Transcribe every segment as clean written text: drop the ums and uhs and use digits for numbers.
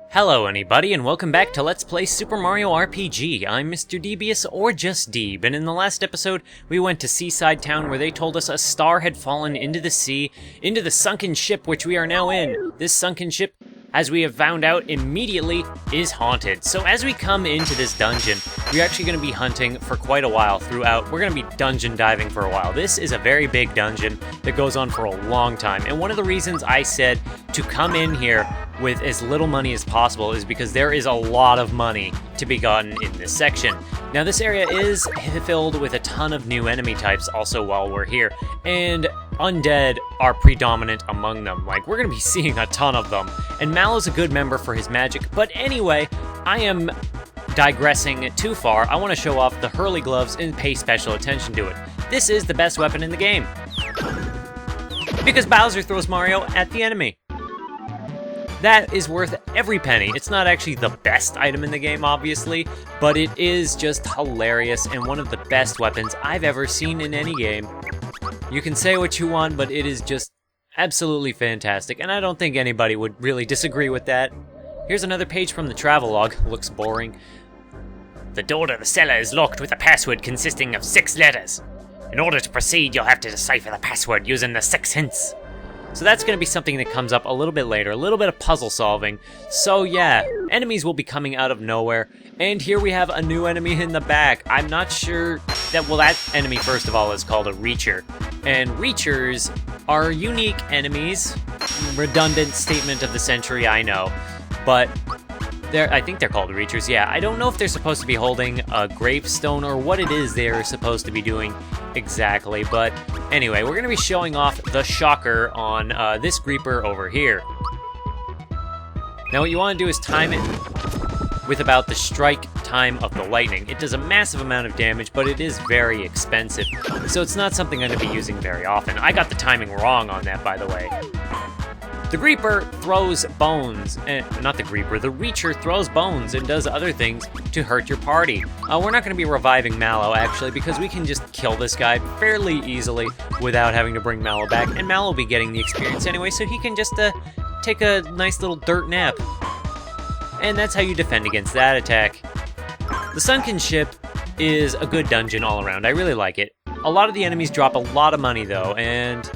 Hello anybody, and welcome back to Let's Play Super Mario RPG. I'm Mr. Devious, or just Deeb, and in the last episode, we went to Seaside Town where they told us a star had fallen into the sea, into the sunken ship which we are now in. This sunken ship, as we have found out immediately, is haunted. So as we come into this dungeon, we're actually going to be hunting for quite a while throughout. We're going to be dungeon diving for a while. This is a very big dungeon that goes on for a long time, and one of the reasons I said to come in here with as little money as possible is because there is a lot of money to be gotten in this section. Now this area is filled with a ton of new enemy types also while we're here, and undead are predominant among them. Like, we're gonna be seeing a ton of them, and Mallow's a good member for his magic. But anyway, I am digressing too far. I want to show off the Hurley gloves and pay special attention to it. This is the best weapon in the game, because Bowser throws Mario at the enemy. That is worth every penny. It's not actually the best item in the game, obviously, but it is just hilarious and one of the best weapons I've ever seen in any game. You can say what you want, but it is just absolutely fantastic, and I don't think anybody would really disagree with that. Here's another page from the travelogue. Looks boring. The door to the cellar is locked with a password consisting of 6 letters. In order to proceed, you'll have to decipher the password using the 6 hints. So that's going to be something that comes up a little bit later, a little bit of puzzle solving. So yeah, enemies will be coming out of nowhere, and here we have a new enemy in the back. I'm not sure that, well, that enemy first of all is called a Reacher, and Reachers are unique enemies. Redundant statement of the century, I know, but I think they're called Reachers, yeah. I don't know if they're supposed to be holding a gravestone or what it is they're supposed to be doing exactly, but anyway, we're going to be showing off the shocker on this Creeper over here. Now what you want to do is time it with about the strike time of the lightning. It does a massive amount of damage, but it is very expensive, so it's not something I'm going to be using very often. I got the timing wrong on that, by the way. The Creeper throws bones, not the Creeper, the Reacher throws bones and does other things to hurt your party. We're not going to be reviving Mallow, actually, because we can just kill this guy fairly easily without having to bring Mallow back, and Mallow will be getting the experience anyway, so he can just take a nice little dirt nap. And that's how you defend against that attack. The Sunken Ship is a good dungeon all around. I really like it. A lot of the enemies drop a lot of money, though, and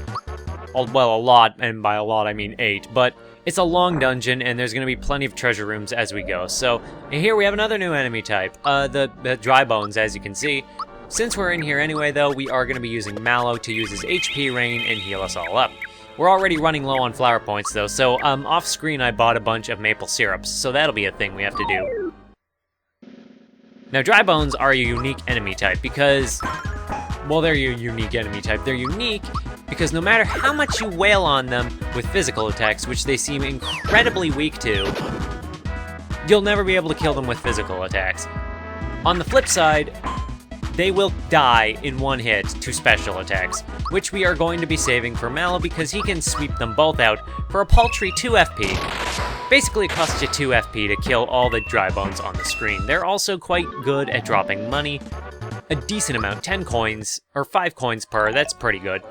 well, a lot, and by a lot I mean 8, but it's a long dungeon, and there's going to be plenty of treasure rooms as we go. So here we have another new enemy type, the dry bones, as you can see. Since we're in here anyway, though, we are going to be using Mallow to use his HP rain and heal us all up. We're already running low on flower points, though, so off screen I bought a bunch of maple syrups, so that'll be a thing we have to do. Now, dry bones are a unique enemy type because, well, they're your unique enemy type. They're unique because no matter how much you wail on them with physical attacks, which they seem incredibly weak to, you'll never be able to kill them with physical attacks. On the flip side, they will die in one hit to special attacks, which we are going to be saving for Mallow because he can sweep them both out for a paltry 2 FP. Basically, it costs you 2 FP to kill all the dry bones on the screen. They're also quite good at dropping money, a decent amount, 10 coins, or 5 coins per, that's pretty good.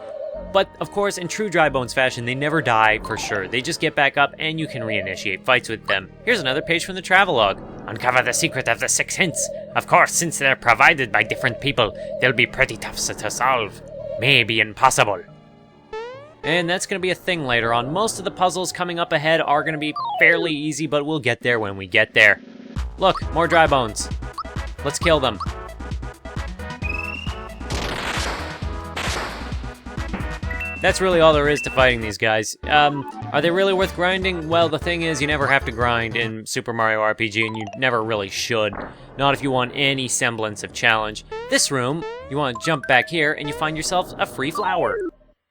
But, of course, in true Dry Bones fashion, they never die for sure. They just get back up, and you can reinitiate fights with them. Here's another page from the travelogue. Uncover the secret of the 6 hints. Of course, since they're provided by different people, they'll be pretty tough to solve. Maybe impossible. And that's going to be a thing later on. Most of the puzzles coming up ahead are going to be fairly easy, but we'll get there when we get there. Look, more dry bones. Let's kill them. That's really all there is to fighting these guys. Are they really worth grinding? Well, the thing is, you never have to grind in Super Mario RPG, and you never really should. Not if you want any semblance of challenge. This room, you want to jump back here, and you find yourself a free flower.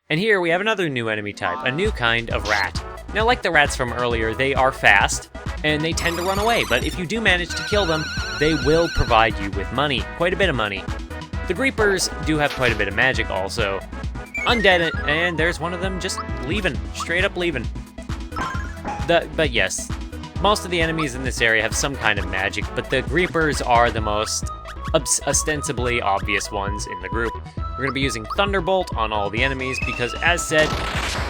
And here we have another new enemy type, a new kind of rat. Now, like the rats from earlier, they are fast, and they tend to run away, but if you do manage to kill them, they will provide you with money, quite a bit of money. The Creepers do have quite a bit of magic also. Undead, and there's one of them just leaving, straight up leaving. But yes, most of the enemies in this area have some kind of magic, but the Creepers are the most ostensibly obvious ones in the group. We're going to be using Thunderbolt on all the enemies because, as said,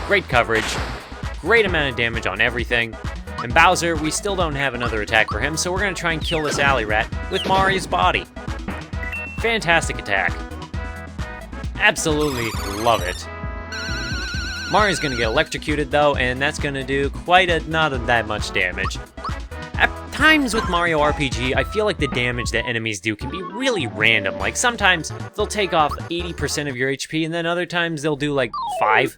great coverage, great amount of damage on everything, And Bowser, we still don't have another attack for him, so we're going to try and kill this alley rat with Mario's body. Fantastic attack. Absolutely love it. Mario's going to get electrocuted though, and that's going to do not that much damage. At times with Mario RPG, I feel like the damage that enemies do can be really random. Like sometimes they'll take off 80% of your HP, and then other times they'll do like 5.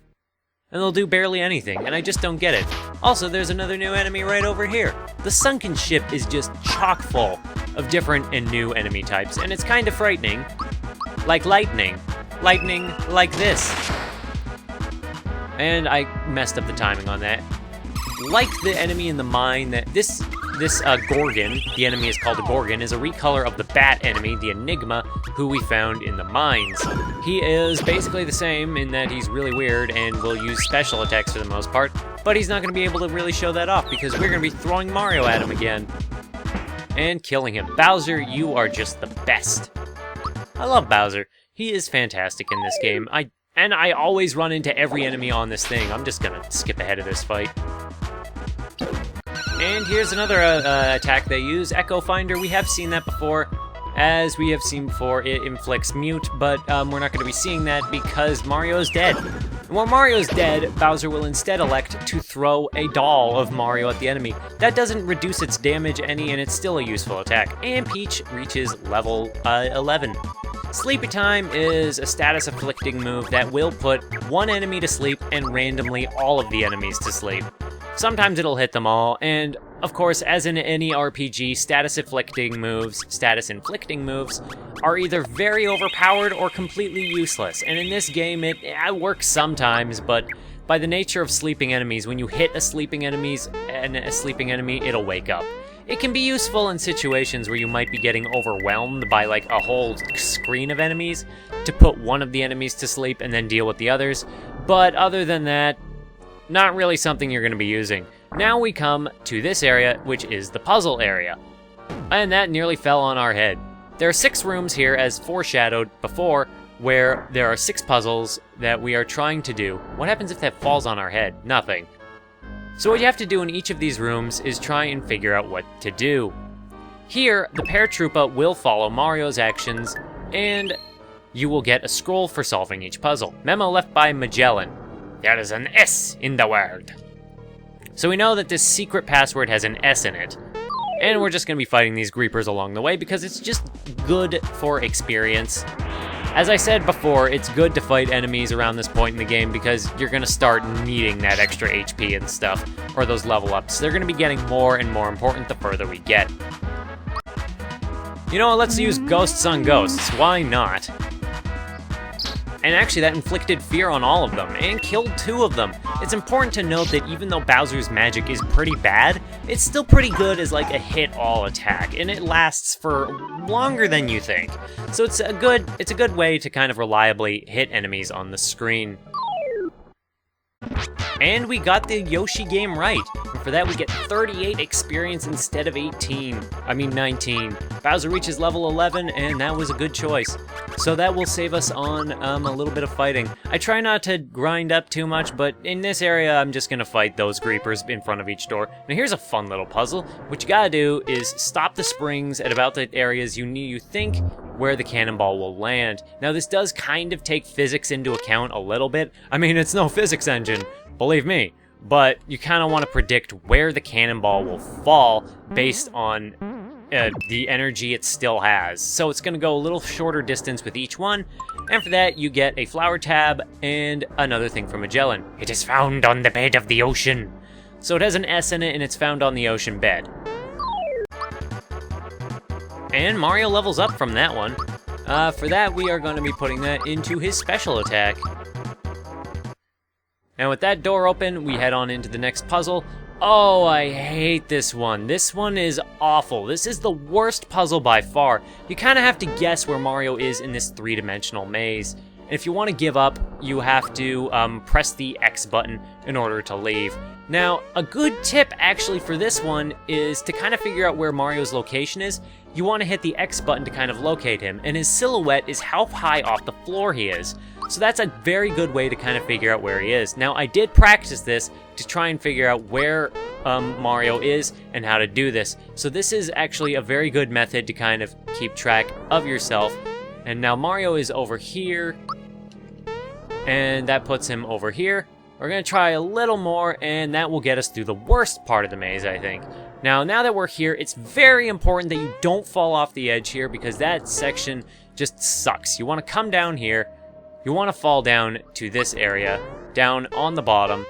And they'll do barely anything, and I just don't get it. Also, there's another new enemy right over here. The Sunken Ship is just chock full of different and new enemy types, and it's kind of frightening. Like lightning. Lightning like this. And I messed up the timing on that. Like the enemy in the mine, this Gorgon, the enemy is called a Gorgon, is a recolor of the bat enemy, the Enigma, who we found in the mines. He is basically the same in that he's really weird and will use special attacks for the most part, but he's not going to be able to really show that off because we're going to be throwing Mario at him again. And killing him. Bowser, you are just the best. I love Bowser. He is fantastic in this game. I always run into every enemy on this thing. I'm just going to skip ahead of this fight. And here's another attack they use, Echo Finder. We have seen that before. As we have seen before, it inflicts mute, but we're not going to be seeing that because Mario's dead. And while Mario's dead, Bowser will instead elect to throw a doll of Mario at the enemy. That doesn't reduce its damage any, and it's still a useful attack. And Peach reaches level 11. Sleepy Time is a status afflicting move that will put one enemy to sleep and randomly all of the enemies to sleep. Sometimes it'll hit them all, and of course, as in any RPG, status inflicting moves are either very overpowered or completely useless. And in this game, it works sometimes, but by the nature of sleeping enemies, when you hit a sleeping enemy, it'll wake up. It can be useful in situations where you might be getting overwhelmed by like a whole screen of enemies to put one of the enemies to sleep and then deal with the others, but other than that, not really something you're going to be using. Now we come to this area, which is the puzzle area. And that nearly fell on our head. There are 6 rooms here, as foreshadowed before, where there are 6 puzzles that we are trying to do. What happens if that falls on our head? Nothing. So what you have to do in each of these rooms is try and figure out what to do. Here, the Paratroopa will follow Mario's actions, and you will get a scroll for solving each puzzle. Memo left by Magellan. There is an S in the word. So we know that this secret password has an S in it. And we're just going to be fighting these Greepers along the way because it's just good for experience. As I said before, it's good to fight enemies around this point in the game because you're going to start needing that extra HP and stuff, or those level ups. They're going to be getting more and more important the further we get. You know what, let's use Ghosts on Ghosts. Why not? And actually that inflicted fear on all of them, and killed 2 of them. It's important to note that even though Bowser's magic is pretty bad, it's still pretty good as like a hit-all attack, and it lasts for longer than you think. So it's a good way to kind of reliably hit enemies on the screen. And we got the Yoshi game right. And for that we get 38 experience instead of 19. Bowser reaches level 11, and that was a good choice. So that will save us on a little bit of fighting. I try not to grind up too much, but in this area I'm just gonna fight those Greepers in front of each door. Now here's a fun little puzzle. What you gotta do is stop the springs at about the areas you think where the cannonball will land. Now this does kind of take physics into account a little bit. I mean, it's no physics engine, believe me, but you kind of want to predict where the cannonball will fall based on the energy it still has. So it's going to go a little shorter distance with each one, and for that you get a flower tab and another thing from Magellan. It is found on the bed of the ocean. So it has an S in it, and it's found on the ocean bed. And Mario levels up from that one. For that, we are going to be putting that into his special attack. And with that door open, we head on into the next puzzle. Oh, I hate this one. This one is awful. This is the worst puzzle by far. You kind of have to guess where Mario is in this 3-dimensional maze. And if you want to give up, you have to press the X button in order to leave. Now, a good tip actually for this one is to kind of figure out where Mario's location is. You want to hit the X button to kind of locate him, and his silhouette is how high off the floor he is. So that's a very good way to kind of figure out where he is. Now, I did practice this to try and figure out where Mario is and how to do this. So this is actually a very good method to kind of keep track of yourself. And now Mario is over here, and that puts him over here. We're going to try a little more, and that will get us through the worst part of the maze, I think. Now that we're here, it's very important that you don't fall off the edge here, because that section just sucks. You want to come down here, you want to fall down to this area, down on the bottom,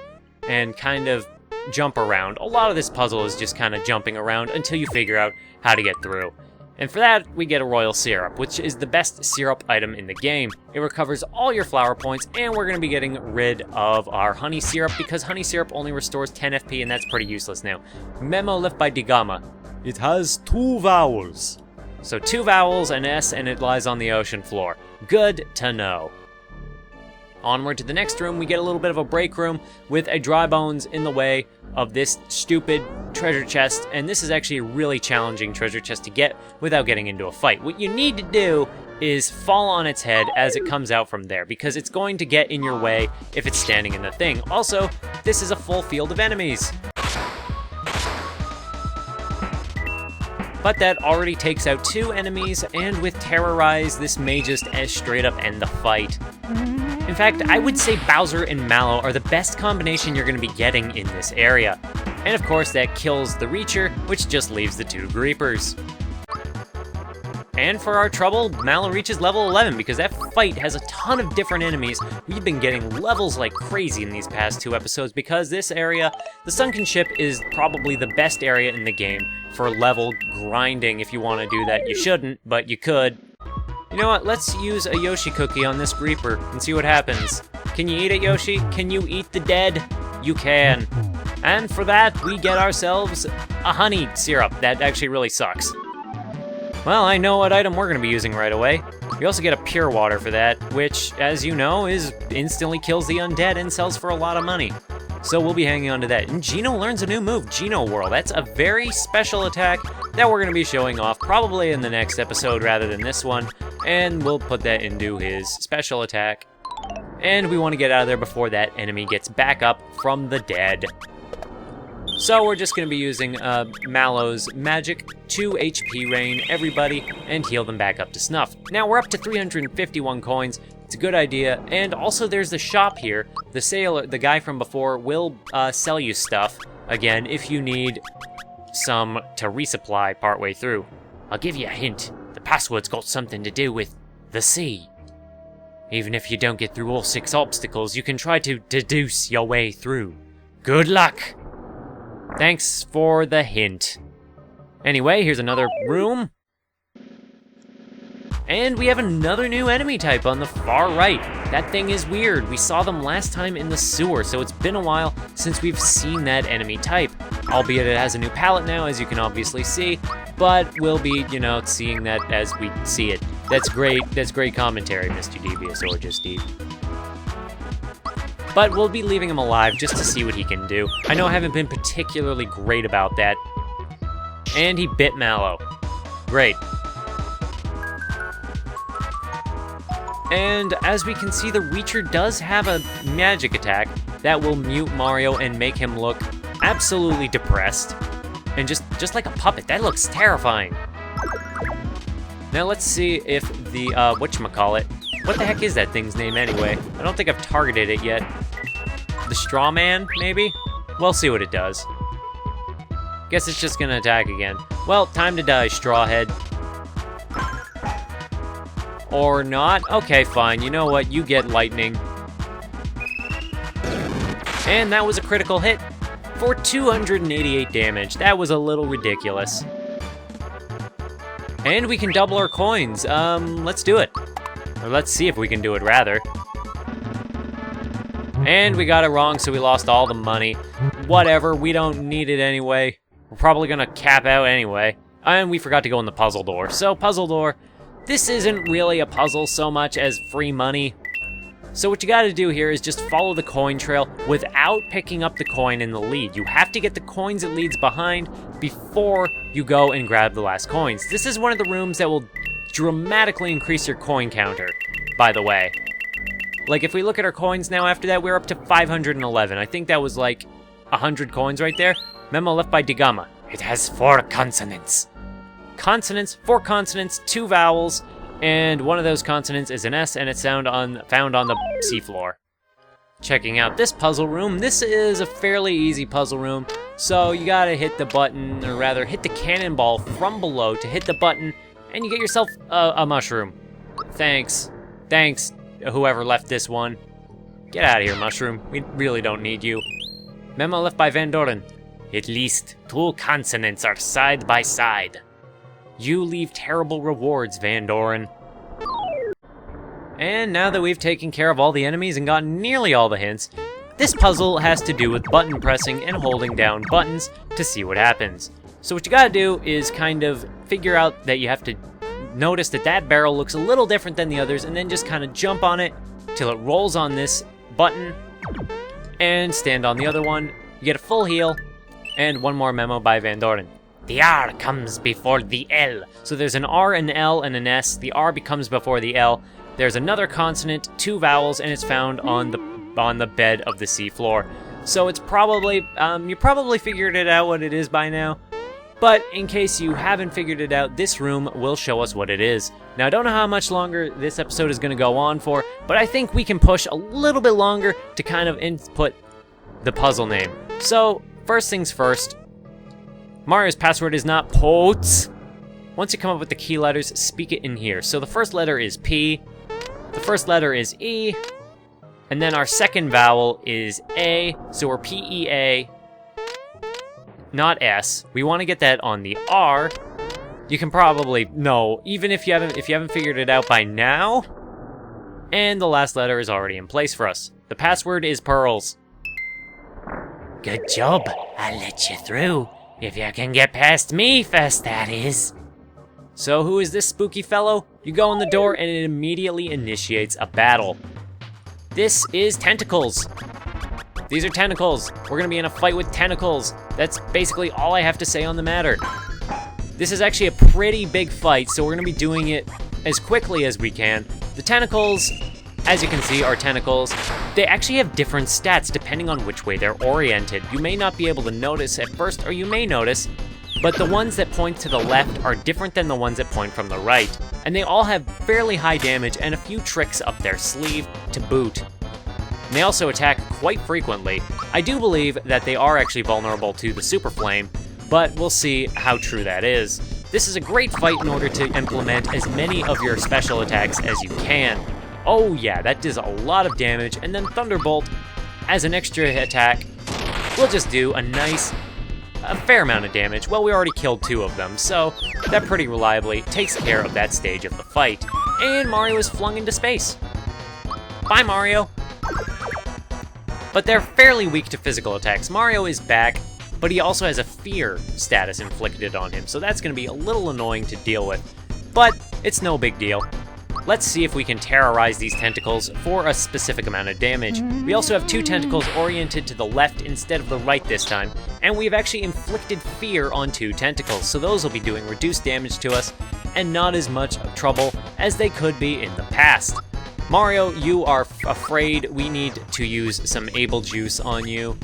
and kind of jump around. A lot of this puzzle is just kind of jumping around until you figure out how to get through. And for that, we get a royal syrup, which is the best syrup item in the game. It recovers all your flower points, and we're going to be getting rid of our honey syrup, because honey syrup only restores 10 FP, and that's pretty useless now. Memo left by Digama. It has 2 vowels. So 2 vowels, an S, and it lies on the ocean floor. Good to know. Onward to the next room, we get a little bit of a break room with a dry bones in the way of this stupid treasure chest, and this is actually a really challenging treasure chest to get without getting into a fight. What you need to do is fall on its head as it comes out from there, because it's going to get in your way if it's standing in the thing. Also, this is a full field of enemies. But that already takes out 2 enemies, and with Terrorize, this may just straight up end the fight. In fact, I would say Bowser and Mallow are the best combination you're going to be getting in this area. And of course, that kills the Reacher, which just leaves the 2 Greepers. And for our trouble, Mallow reaches level 11, because that fight has a ton of different enemies. We've been getting levels like crazy in these past 2 episodes, because this area, the Sunken Ship, is probably the best area in the game for level grinding. If you want to do that, you shouldn't, but you could. You know what, let's use a Yoshi cookie on this Greeper and see what happens. Can you eat it, Yoshi? Can you eat the dead? You can. And for that, we get ourselves a honey syrup. That actually really sucks. Well, I know what item we're going to be using right away. We also get a pure water for that, which, as you know, instantly kills the undead and sells for a lot of money. So we'll be hanging on to that. And Geno learns a new move, Geno Whirl. That's a very special attack that we're going to be showing off probably in the next episode rather than this one. And we'll put that into his special attack. And we want to get out of there before that enemy gets back up from the dead. So we're just going to be using Mallow's magic 2 HP rain everybody and heal them back up to snuff. Now we're up to 351 coins. It's a good idea. And also there's the shop here. The sailor, the guy from before, will sell you stuff again if you need some to resupply partway through. I'll give you a hint. The password's got something to do with the sea. Even if you don't get through all 6 obstacles, you can try to deduce your way through. Good luck! Thanks for the hint. Anyway, here's another room. And we have another new enemy type on the far right. That thing is weird. We saw them last time in the sewer, so it's been a while since we've seen that enemy type. Albeit it has a new palette now, as you can obviously see, but we'll be, seeing that as we see it. That's great commentary, Mr. Devious or Just Deep. But we'll be leaving him alive just to see what he can do. I know I haven't been particularly great about that. And he bit Mallow. Great. And as we can see, the Reacher does have a magic attack that will mute Mario and make him look absolutely depressed. And just like a puppet. That looks terrifying. Now let's see if the, whatchamacallit. What the heck is that thing's name anyway? I don't think I've targeted it yet. The Straw Man, maybe? We'll see what it does. Guess it's just gonna attack again. Well, time to die, Strawhead. Or not? Okay, fine. You know what? You get lightning. And that was a critical hit for 288 damage. That was a little ridiculous. And we can double our coins. Let's do it. Or let's see if we can do it, rather. And we got it wrong, so we lost all the money. Whatever, we don't need it anyway. We're probably gonna cap out anyway. And we forgot to go in the puzzle door. So, puzzle door, this isn't really a puzzle so much as free money. So what you gotta do here is just follow the coin trail without picking up the coin in the lead. You have to get the coins it leads behind before you go and grab the last coins. This is one of the rooms that will dramatically increase your coin counter, by the way. Like, if we look at our coins now after that, we're up to 511. I think that was like 100 coins right there. Memo left by Digama. It has 4 consonants. Consonants, 4 consonants, 2 vowels, and one of those consonants is an S, and it's found on the seafloor. Checking out this puzzle room. This is a fairly easy puzzle room, so you gotta hit the button, or rather hit the cannonball from below to hit the button, and you get yourself a mushroom. Thanks, whoever left this one. Get out of here, mushroom. We really don't need you. Memo left by Van Doren. At least 2 consonants are side by side. You leave terrible rewards, Van Doren. And now that we've taken care of all the enemies and gotten nearly all the hints, this puzzle has to do with button pressing and holding down buttons to see what happens. So what you gotta do is kind of figure out that you have to notice that that barrel looks a little different than the others, and then just kind of jump on it till it rolls on this button, and stand on the other one. You get a full heal, and one more memo by Van Doren. The R comes before the L. So there's an R, an L, and an S. The R becomes before the L. There's another consonant, 2 vowels, and it's found on the bed of the seafloor. So it's probably, you probably figured it out what it is by now. But in case you haven't figured it out, this room will show us what it is. Now, I don't know how much longer this episode is going to go on for, but I think we can push a little bit longer to kind of input the puzzle name. So, first things first, Mario's password is not POTS. Once you come up with the key letters, speak it in here. So the first letter is P, the first letter is E, and then our second vowel is A, so we're P-E-A, not S. We want to get that on the R. You can probably know, even if you haven't figured it out by now. And the last letter is already in place for us. The password is Pearls. Good job. I'll let you through. If you can get past me first, that is. So who is this spooky fellow? You go in the door and it immediately initiates a battle. This is Tentacles. These are tentacles. We're gonna be in a fight with tentacles. That's basically all I have to say on the matter. This is actually a pretty big fight, so we're gonna be doing it as quickly as we can. The tentacles, as you can see, are tentacles. They actually have different stats depending on which way they're oriented. You may not be able to notice at first, or you may notice, but the ones that point to the left are different than the ones that point from the right. And they all have fairly high damage and a few tricks up their sleeve to boot. And they also attack quite frequently. I do believe that they are actually vulnerable to the Super Flame, but we'll see how true that is. This is a great fight in order to implement as many of your special attacks as you can. Oh yeah, that does a lot of damage, and then Thunderbolt, as an extra attack, will just do a fair amount of damage. Well, we already killed 2 of them, so that pretty reliably takes care of that stage of the fight. And Mario is flung into space. Bye, Mario. But they're fairly weak to physical attacks. Mario is back, but he also has a fear status inflicted on him, so that's going to be a little annoying to deal with. But it's no big deal. Let's see if we can terrorize these tentacles for a specific amount of damage. We also have 2 tentacles oriented to the left instead of the right this time, and we've actually inflicted fear on 2 tentacles, so those will be doing reduced damage to us, and not as much trouble as they could be in the past. Mario, you are afraid we need to use some Able Juice on you.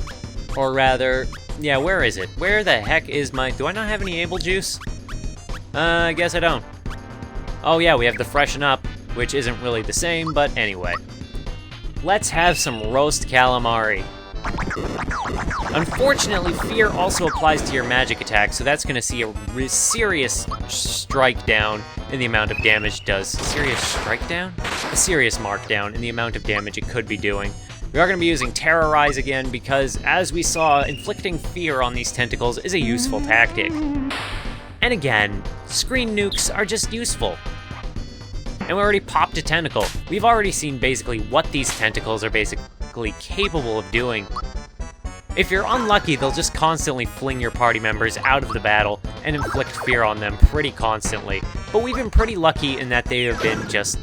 Or rather, yeah, where is it? Where the heck is my... Do I not have any Able Juice? I guess I don't. Oh yeah, we have the Freshen Up, which isn't really the same, but anyway. Let's have some roast calamari. Unfortunately, fear also applies to your magic attack, so that's going to see a serious strike down in the amount of damage it does. Serious strike down? A serious markdown in the amount of damage it could be doing. We are going to be using Terrorize again because, as we saw, inflicting fear on these tentacles is a useful tactic. And again, screen nukes are just useful. And we already popped a tentacle. We've already seen basically what these tentacles are basically capable of doing. If you're unlucky, they'll just constantly fling your party members out of the battle and inflict fear on them pretty constantly. But we've been pretty lucky in that they have been just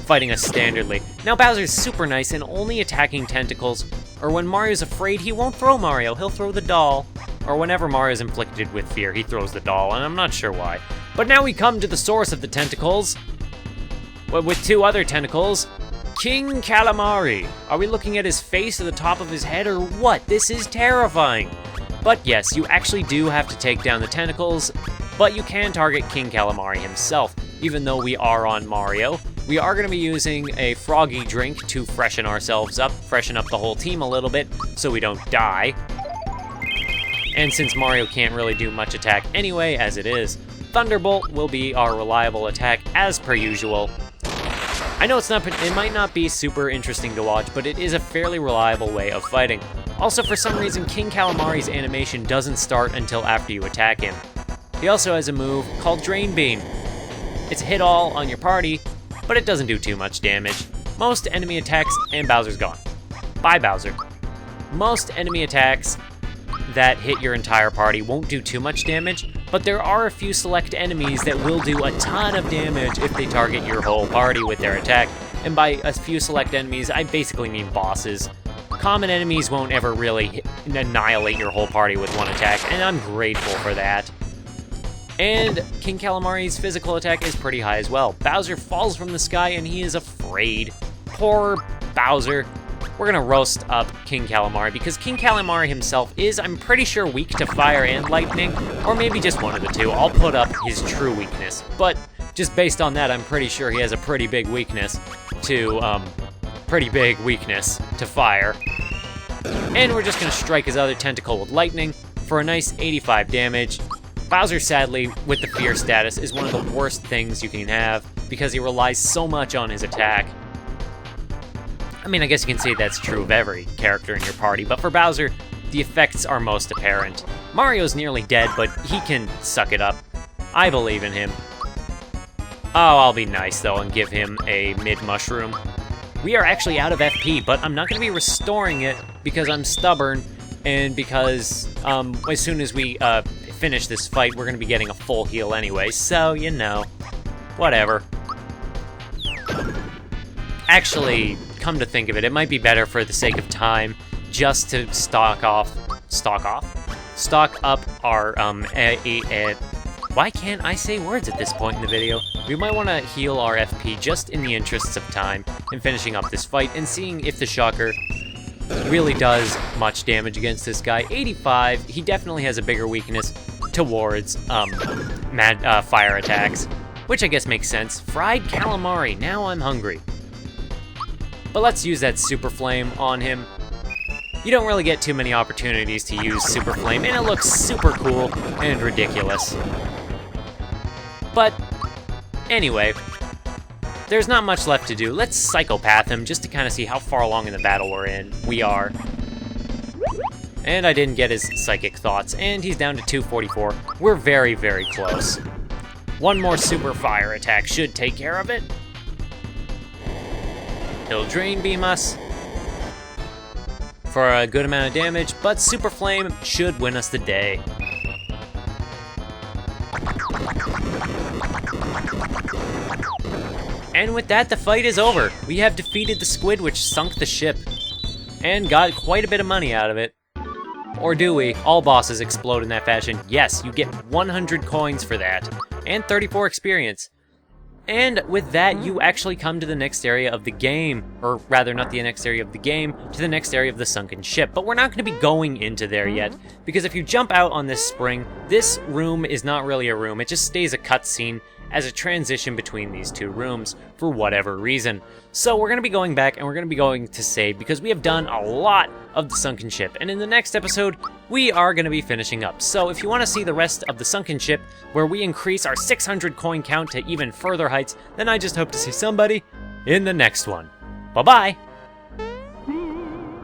fighting us standardly. Now Bowser's super nice and only attacking tentacles, or when Mario's afraid, he won't throw Mario, he'll throw the doll. Or whenever Mario's inflicted with fear, he throws the doll, and I'm not sure why. But now we come to the source of the tentacles, with two other tentacles, King Calamari. Are we looking at his face or the top of his head, or what? This is terrifying. But yes, you actually do have to take down the tentacles, but you can target King Calamari himself. Even though we are on Mario, we are going to be using a froggy drink to freshen ourselves up, freshen up the whole team a little bit, so we don't die. And since Mario can't really do much attack anyway, as it is, Thunderbolt will be our reliable attack as per usual. I know it might not be super interesting to watch, but it is a fairly reliable way of fighting. Also, for some reason, King Calamari's animation doesn't start until after you attack him. He also has a move called Drain Beam. It's a hit all on your party, but it doesn't do too much damage. Most enemy attacks, and Bowser's gone. Bye, Bowser. Most enemy attacks that hit your entire party won't do too much damage, but there are a few select enemies that will do a ton of damage if they target your whole party with their attack. And by a few select enemies, I basically mean bosses. Common enemies won't ever really annihilate your whole party with one attack, and I'm grateful for that. And King Calamari's physical attack is pretty high as well. Bowser falls from the sky and he is afraid. Poor Bowser. We're gonna roast up King Calamari because King Calamari himself is, I'm pretty sure, weak to fire and lightning, or maybe just one of the two. I'll put up his true weakness, but just based on that, I'm pretty sure he has a pretty big weakness to fire. And we're just gonna strike his other tentacle with lightning for a nice 85 damage. Bowser, sadly, with the fear status, is one of the worst things you can have because he relies so much on his attack. I mean, I guess you can say that's true of every character in your party, but for Bowser, the effects are most apparent. Mario's nearly dead, but he can suck it up. I believe in him. Oh, I'll be nice, though, and give him a mid-mushroom. We are actually out of FP, but I'm not going to be restoring it because I'm stubborn, and because as soon as we finish this fight, we're going to be getting a full heal anyway, so, you know, whatever. Actually, come to think of it, it might be better for the sake of time just to stock up our, why can't I say words at this point in the video? We might want to heal our FP just in the interests of time in finishing up this fight and seeing if the Shocker really does much damage against this guy. 85, he definitely has a bigger weakness towards fire attacks, which I guess makes sense. Fried calamari, now I'm hungry. But let's use that Super Flame on him. You don't really get too many opportunities to use Super Flame, and it looks super cool and ridiculous. But anyway, there's not much left to do. Let's Psychopath him just to kind of see how far along in the battle we are. And I didn't get his Psychic Thoughts, and he's down to 244. We're very, very close. One more Super Fire attack should take care of it. He'll Drain Beam us for a good amount of damage, but Super Flame should win us the day. And with that, the fight is over. We have defeated the squid which sunk the ship, and got quite a bit of money out of it. Or do we? All bosses explode in that fashion. Yes, you get 100 coins for that, and 34 experience. And with that, you actually come to the next area of the game, or rather not the next area of the game, to the next area of the Sunken Ship. But we're not going to be going into there yet, because if you jump out on this spring, this room is not really a room, it just stays a cutscene as a transition between these two rooms for whatever reason. So we're going to be going back and we're going to be going to save because we have done a lot of the Sunken Ship, and in the next episode we are going to be finishing up. So if you want to see the rest of the Sunken Ship where we increase our 600 coin count to even further heights, then I just hope to see somebody in the next one. Bye bye!